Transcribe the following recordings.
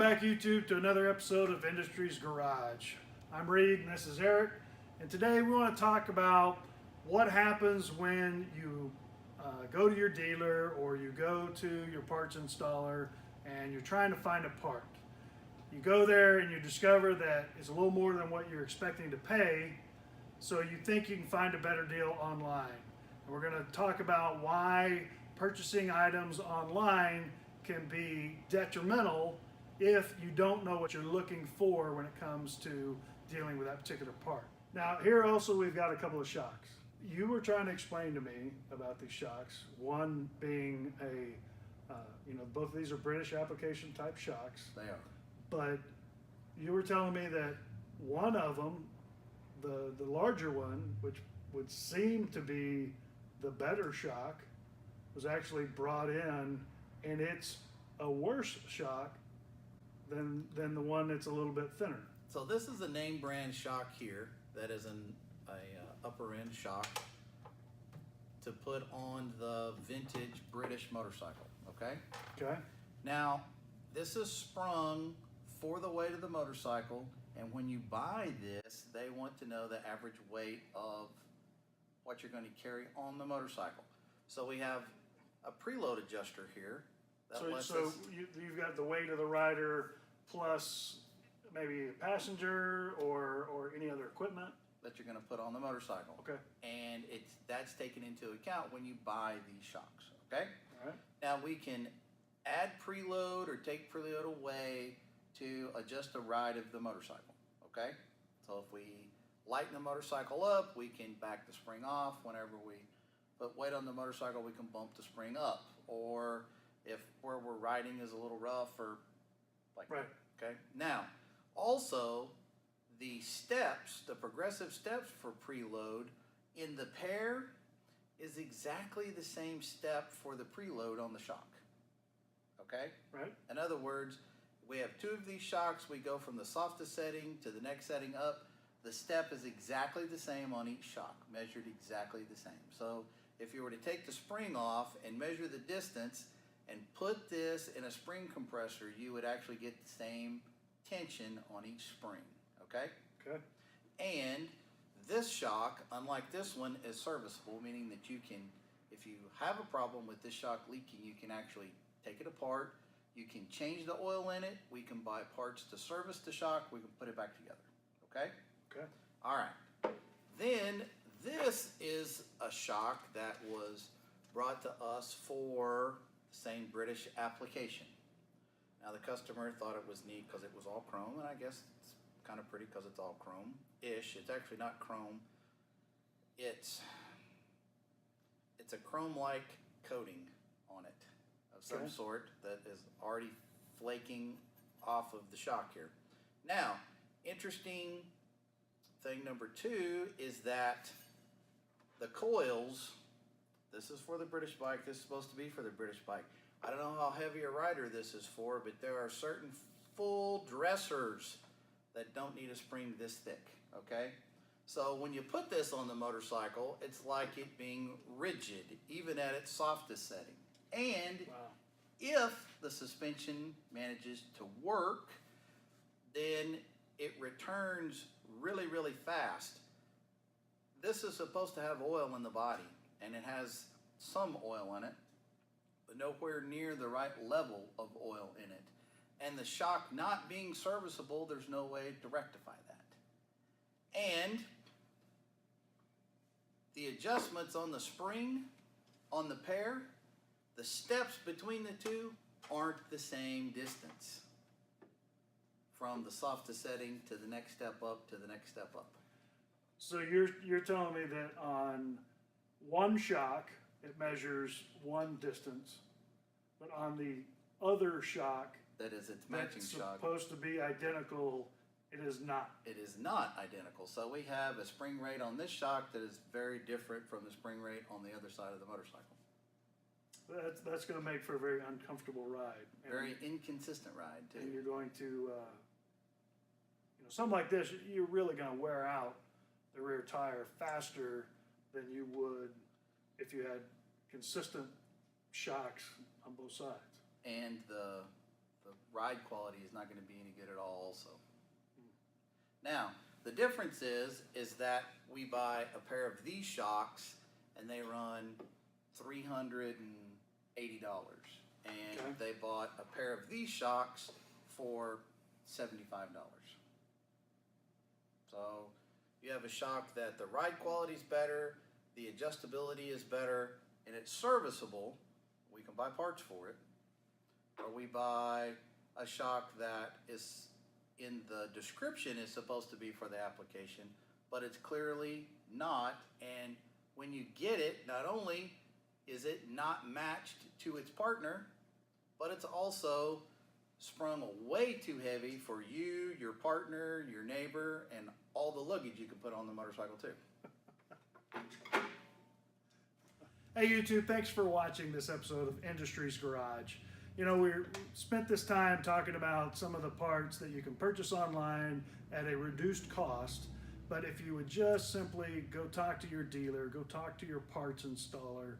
back, YouTube, to another episode of Industry's Garage. I'm Reed and this is Eric, and today we want to talk about what happens when you go to your dealer or you go to your parts installer and you're trying to find a part. You go there and you discover that it's a little more than what you're expecting to pay, so you think you can find a better deal online. And we're going to talk about why purchasing items online can be detrimental if you don't know what you're looking for when it comes to dealing with that particular part. Now, here also we've got a couple of shocks. You were trying to explain to me about these shocks, one being both of these are British application type shocks. They are. But you were telling me that one of them, the larger one, which would seem to be the better shock, was actually brought in, and it's a worse shock than the one that's a little bit thinner. So this is a name brand shock here that is an upper end shock to put on the vintage British motorcycle, okay? Okay. Now, this is sprung for the weight of the motorcycle, and when you buy this, they want to know the average weight of what you're going to carry on the motorcycle. So we have a preload adjuster here. You've got the weight of the rider plus maybe a passenger or any other equipment that you're going to put on the motorcycle. Okay. And that's taken into account when you buy these shocks, okay? All right. Now we can add preload or take preload away to adjust the ride of the motorcycle, okay? So if we lighten the motorcycle up, we can back the spring off. Whenever we put weight on the motorcycle, we can bump the spring up. Or if where we're riding is a little rough or like right. that, okay? Now, also, the steps, the progressive steps for preload in the pair is exactly the same step for the preload on the shock, okay? Right. In other words, we have two of these shocks. We go from the softest setting to the next setting up. The step is exactly the same on each shock, measured exactly the same. So if you were to take the spring off and measure the distance and put this in a spring compressor, you would actually get the same tension on each spring, okay? Okay. And this shock, unlike this one, is serviceable, meaning that you can, if you have a problem with this shock leaking, you can actually take it apart. You can change the oil in it. We can buy parts to service the shock. We can put it back together, okay? Okay. All right. Then this is a shock that was brought to us for the same British application. Now the customer thought it was neat because it was all chrome, and I guess it's kind of pretty because it's all chrome-ish. It's actually not chrome. It's a chrome-like coating on it of some sort that is already flaking off of the shock here. Now, interesting thing number two is that the coils, this is for the British bike, this is supposed to be for the British bike. I don't know how heavy a rider this is for, but there are certain full dressers that don't need a spring this thick, okay? So when you put this on the motorcycle, it's like it being rigid, even at its softest setting. And if the suspension manages to work, then it returns really, really fast. This is supposed to have oil in the body, and it has some oil in it, but nowhere near the right level of oil in it. And the shock not being serviceable, there's no way to rectify that. And the adjustments on the spring, on the pair, the steps between the two aren't the same distance from the softest setting to the next step up to the next step up. So you're telling me that on one shock it measures one distance, but on the other shock that is its matching shock, supposed to be identical, it is not. It is not identical. So we have a spring rate on this shock that is very different from the spring rate on the other side of the motorcycle. That's going to make for a very uncomfortable ride. Very inconsistent ride too. And you're going to, something like this, you're really going to wear out the rear tire faster than you would if you had consistent shocks on both sides. And the the ride quality is not going to be any good at all also. Now, the difference is that we buy a pair of these shocks and they run $380. And Okay. they bought a pair of these shocks for $75. So you have a shock that the ride quality is better, the adjustability is better, and it's serviceable. We can buy parts for it. Or we buy a shock that is in the description is supposed to be for the application, but it's clearly not. And when you get it, not only is it not matched to its partner, but it's also sprung way too heavy for you, your partner, your neighbor, and all the luggage you can put on the motorcycle too. Hey YouTube, thanks for watching this episode of Industries Garage. You know, we spent this time talking about some of the parts that you can purchase online at a reduced cost, but if you would just simply go talk to your dealer, go talk to your parts installer,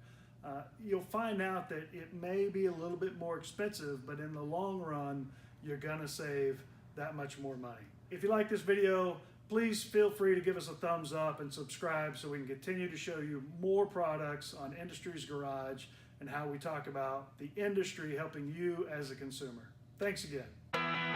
you'll find out that it may be a little bit more expensive, but in the long run, you're gonna save that much more money. If you like this video, please feel free to give us a thumbs up and subscribe so we can continue to show you more products on Industries Garage and how we talk about the industry helping you as a consumer. Thanks again.